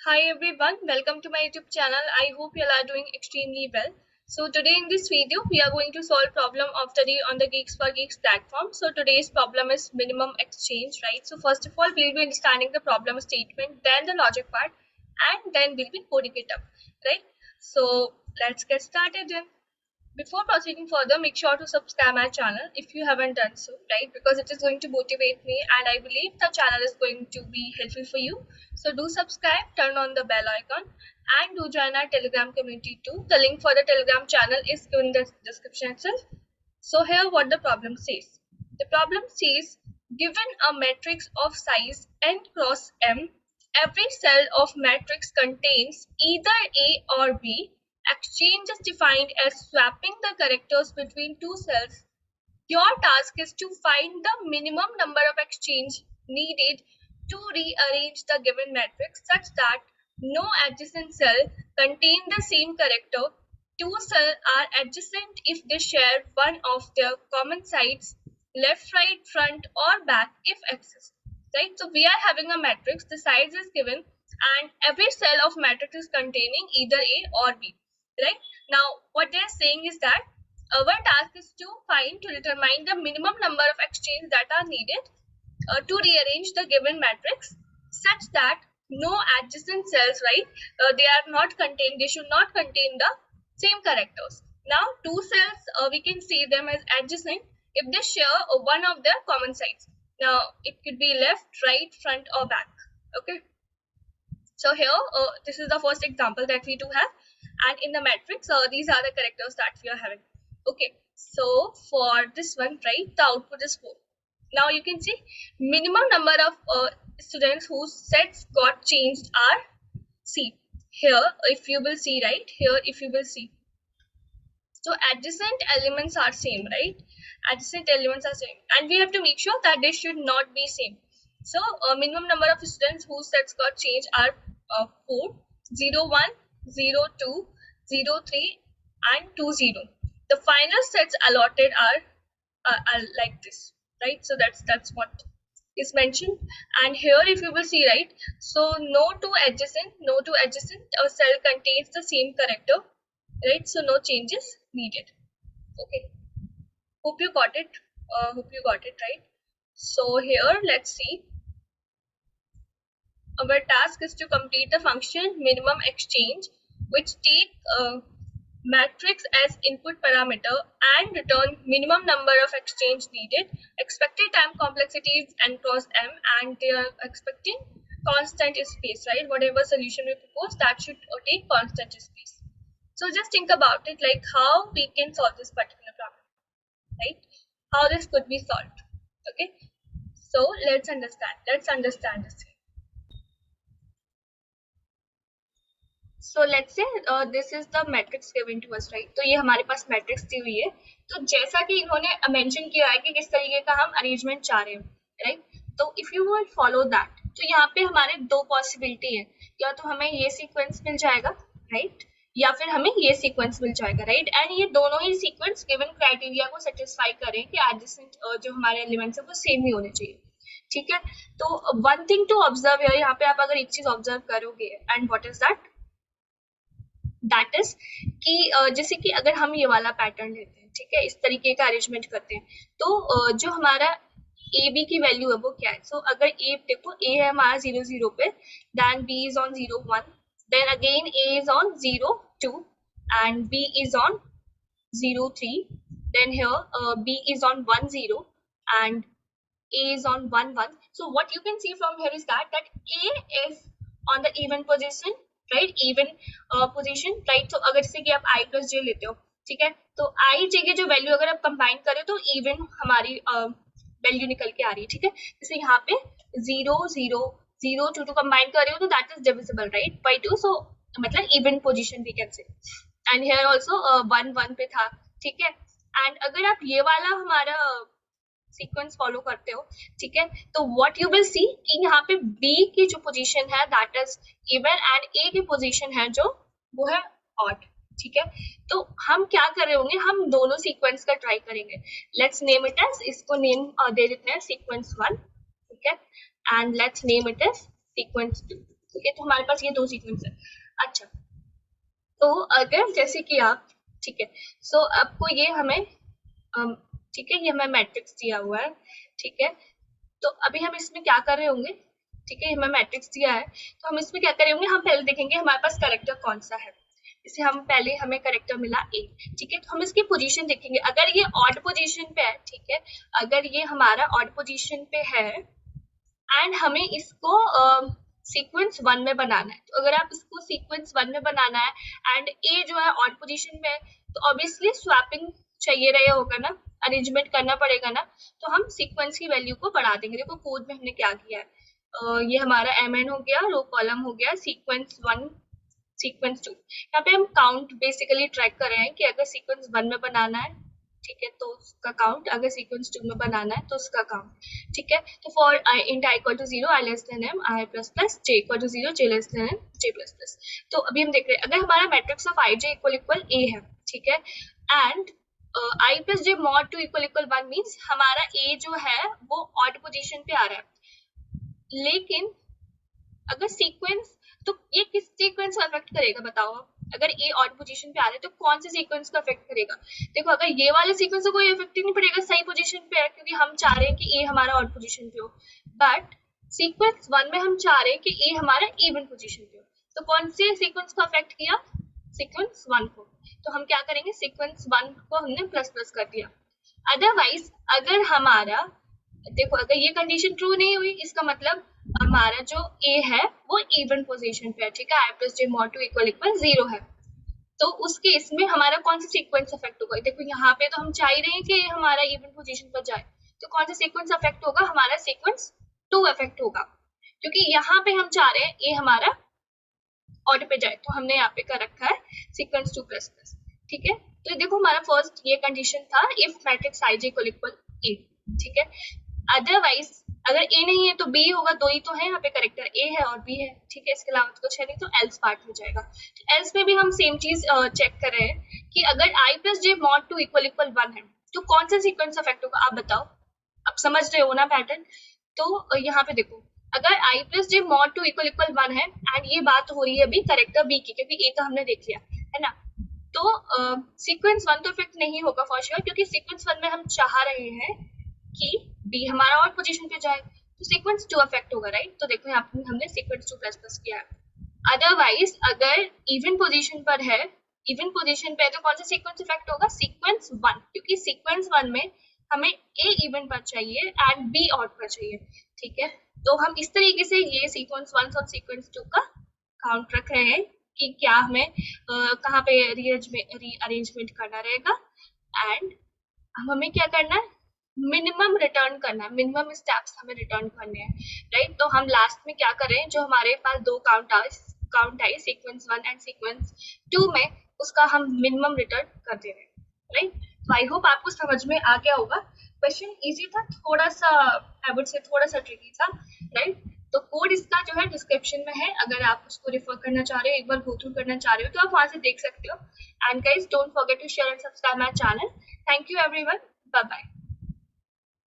Hi everyone, welcome to my YouTube channel. I hope you all are doing extremely well. So today in this video, we are going to solve problem of the day on the Geeks for Geeks platform. So today's problem is minimum exchange, right? So first of all, we'll be understanding the problem statement, then the logic part, and then we'll be coding it up, right? So let's get started then. Before proceeding further, make sure to subscribe my channel if you haven't done so, right? Because it is going to motivate me and I believe the channel is going to be helpful for you. So do subscribe, turn on the bell icon and do join our Telegram community too. The link for the Telegram channel is in the description itself. So here what the problem says. The problem says given a matrix of size n cross m, every cell of matrix contains either A or B. Exchange is defined as swapping the characters between two cells. Your task is to find the minimum number of exchange needed to rearrange the given matrix such that no adjacent cell contain the same character. Two cells are adjacent if they share one of their common sides, left, right, front, or back if exists. Right? So we are having a matrix, the size is given, and every cell of matrix is containing either A or B. Right? Now, what they are saying is that our task is to determine the minimum number of exchanges that are needed to rearrange the given matrix such that no adjacent cells, right, they should not contain the same characters. Now, two cells, we can see them as adjacent if they share one of their common sides. Now, it could be left, right, front, or back. Okay. So here, this is the first example that we do have, and in the matrix, these are the characters that we are having. Okay, so for this one, right, the output is 4. Now you can see minimum number of students whose sets got changed are C. Here, if you will see, right, here if you will see. So adjacent elements are same, right? Adjacent elements are same, and we have to make sure that they should not be same. So minimum number of students whose sets got changed are 4, 0, 1, 0, 2, 0, 3, and 2, 0. The final sets allotted are like this, right? So that's what is mentioned. And here if you will see, right, so no two adjacent, a cell contains the same character, right? So no changes needed. Okay, hope you got it. Right? So here let's see, our task is to complete the function minimum exchange, which take matrix as input parameter and return minimum number of exchange needed, expected time complexity is n cross m, and they are expecting constant space, right? Whatever solution we propose, that should take constant space. So just think about it, like how we can solve this particular problem, right? How this could be solved. Okay, so let's understand this. So let's say this is the matrix given to us, right? तो ये हमारे पास matrix दी हुई है. तो जैसा कि इन्होंने mention किया है कि किस तरीके का हम arrangement चाह रहे हैं, right? तो if you will follow that, तो यहाँ पे हमारे दो possibility है, या तो हमें ये sequence मिल जाएगा, right? या फिर हमें ये sequence मिल जाएगा, right? And ये दोनों ही sequence given criteria को satisfy करें कि adjacent जो हमारे elements है वो same ही होने चाहिए. ठीक है, तो one thing to observe है, यहाँ पे आप अगर एक चीज observe करोगे, and what is that? That is कि जैसे कि अगर हम ये वाला पैटर्न लेते हैं, ठीक है, इस तरीके का अरेंजमेंट करते हैं, तो जो हमारा ए बी की वैल्यू है वो क्या है. सो अगर ए देखो, ए है हमारा 0 0 पे, then B is on 0 1, then again A is on 0 2, and B is on 0 3, then here b is on 1 0 and a is on 1 1. So what you can see from here is that a is on the even position, right, even position, right. तो अगर जैसे कि आप i plus जे लेते हो, ठीक है, तो i जे की जो वैल्यू अगर आप कंबाइन करें तो इवन हमारी वैल्यू निकल के आ रही है, ठीक है. जैसे यहाँ पे 0 0 0 2 2 कंबाइन कर रहे हो तो that is divisible, right, by 2. So मतलब even position we can say. And here also 1 1 पे था, ठीक है. एंड अगर आप ये वाला हमारा सीक्वेंस फॉलो करते हो, ठीक है, तो व्हाट यू विल सी कि यहाँ पे बी की जो पोजीशन है दैट इज इवन एंड ए की पोजीशन है जो वो है ऑड, ठीक है. तो हम क्या कर रहे होंगे, हम दोनों सीक्वेंस का ट्राई करेंगे. लेट्स नेम इट एज, इसको नेम दे देते हैं सीक्वेंस 1, ठीक है, and let's name it as sequence 2. ठीक है, तो हमारे पास ये 2 सीक्वेंस है। अच्छा, तो अगर जैसे कि आप, ठीक है, सो आपको ये हमें ठीक है, ये हमें मैट्रिक्स दिया हुआ है, ठीक है, तो अभी हम इसमें क्या कर रहे होंगे, ठीक है, हमें मैट्रिक्स दिया है, तो हम इसमें क्या कर रहे होंगे, हम पहले देखेंगे हमारे पास कैरेक्टर कौन सा है। जैसे हम पहले हमें कैरेक्टर मिला ए, ठीक है, तो हम इसकी पोजीशन देखेंगे। अगर ये ऑड पोजीशन पे है, ठीक है, अगर ये हमारा ऑड पोजीशन पे है एंड हमें इसको सीक्वेंस 1 में बनाना है, तो अगर आप इसको सीक्वेंस 1 में बनाना है एंड ए जो है ऑड पोजीशन में है, तो ऑब्वियसली स्वैपिंग चाहिए रहा होगा ना, अरेंजमेंट करना पड़ेगा ना, तो हम सीक्वेंस की वैल्यू को बढ़ा देंगे। देखो कोड में हमने क्या किया है, ये हमारा mn हो गया, रो कॉलम हो गया, सीक्वेंस 1 सीक्वेंस 2, यहाँ पे हम काउंट बेसिकली ट्रैक कर रहे हैं कि अगर सीक्वेंस 1 में बनाना है, ठीक है, तो उसका काउंट, अगर सीक्वेंस 2 में बनाना है तो उसका काउंट, ठीक है। तो for I int I equal to 0, I less than M, I plus plus, J equal to 0, J less than M, J plus plus. तो अभी हम देख रहे हैं अगर हमारा matrix of I J equal equal A है, ठीक है, and I plus J mod 2 equal equal 1 means हमारा ए जो है वो ऑड पोजीशन पे आ रहा है। लेकिन अगर सीक्वेंस, तो ये किस सीक्वेंस को अफेक्ट करेगा बताओ आप? अगर ए ऑड पोजीशन पे आ रहा है तो कौन से सीक्वेंस को अफेक्ट करेगा? देखो अगर ये वाले सीक्वेंस को कोई इफेक्ट नहीं पड़ेगा, सही पोजीशन पे है, क्योंकि हम चाह रहे हैं कि ए हमारा ऑड पोजीशन पे हो। बट सीक्वेंस 1 में हम चाह रहे हैं कि ए हमारा इवन पोजीशन पे हो, तो कौन से सीक्वेंस को अफेक्ट किया? सीक्वेंस 1 को। तो हम क्या करेंगे, सीक्वेंस 1 को हमने प्लस प्लस कर दिया। अदरवाइज अगर हमारा, देखो अगर ये कंडीशन ट्रू नहीं हुई, इसका मतलब हमारा जो ए है वो इवन पोजीशन पे है, ठीक है, आई plus J mod 2 equal equal 0 है, तो उस केस में हमारा कौन सा सीक्वेंस अफेक्ट होगा? देखो यहाँ पे तो हम चाह रहे हैं कि हमारा इवन पोजीशन पर जाए, तो कौन सा सीक्वेंस अफेक्ट होगा? हमारा सीक्वेंस 2 अफेक्ट होगा, क्योंकि यहाँ पे हम चाह रहे हैं ए हमारा ऑड पे जाए, तो हमने यहाँ पे कर रखा है सीक्वेंस 2 प्लस प्लस, ठीक है। तो देखो हमारा फर्स्ट ये कंडीशन था if matrix I J equal equal A, ठीक है। अदरवाइज अगर ए नहीं है तो बी होगा, 2 ही तो है यहाँ पे, करेक्टर ए है और बी है, ठीक है, इसके अलावा तो कुछ है नहीं, तो एल्स पार्ट में जाएगा। तो एल्स में भी हम सेम चीज चेक कर रहे हैं कि अगर आई plus J mod 2 equal equal 1 है तो कौन सा सीक्वेंस अफेक्ट होगा, आप बताओ, आप समझ रहे हो ना पैटर्न? तो यहाँ पे देखो अगर आई plus J mod 2 equal equal 1 है एंड ये बात हो रही है अभी करेक्टर बी की, क्योंकि ए तो हमने देख लिया है ना, तो सीक्वेंस 1 तो इफेक्ट नहीं होगा फॉर श्योर, क्योंकि सीक्वेंस 1 में हम चाह रहे हैं कि बी हमारा और पोजीशन पे जाए, तो सीक्वेंस 2 अफेक्ट होगा, राइट। तो देखो यहाँ पे हमने सीक्वेंस 2 प्लस प्लस किया है। अदरवाइज अगर इवन पोजीशन पर है, इवन पोजीशन पे है, तो कौन सा सीक्वेंस इफेक्ट होगा? सीक्वेंस 1, क्योंकि सीक्वेंस 1 में हमें ए इवन पर चाहिए एंड बी ऑड पर चाहिए, ठीक है। तो हम इस तरीके से ये सीक्वेंस 1 और सीक्वेंस 2 का काउंट रख रहे हैं कि क्या हमें कहाँ पे रीअरेंजमेंट करना रहेगा, एंड हमें क्या करना है, मिनिमम रिटर्न करना है, मिनिमम स्टेप्स हमें रिटर्न करने हैं, राइट। तो हम लास्ट में क्या करें, जो हमारे पास 2 count I sequence 1 and sequence 2 में, उसका हम मिनिमम रिटर्न कर दे रहे हैं, राइट। तो आई होप आपको समझ में आ गया होगा। क्वेश्चन इजी था, थोड़ा सा आई वुड से थोड़ा सा ट्रिकी था, राइट। तो कोड इसका जो है डिस्क्रिप्शन में है, अगर आप उसको रेफर करना चाह रहे हो, एक बार गो थ्रू करना चाह रहे हो, तो आप वहां से देख सकते हो। And guys don't forget to share and subscribe my channel. Thank you everyone, bye bye.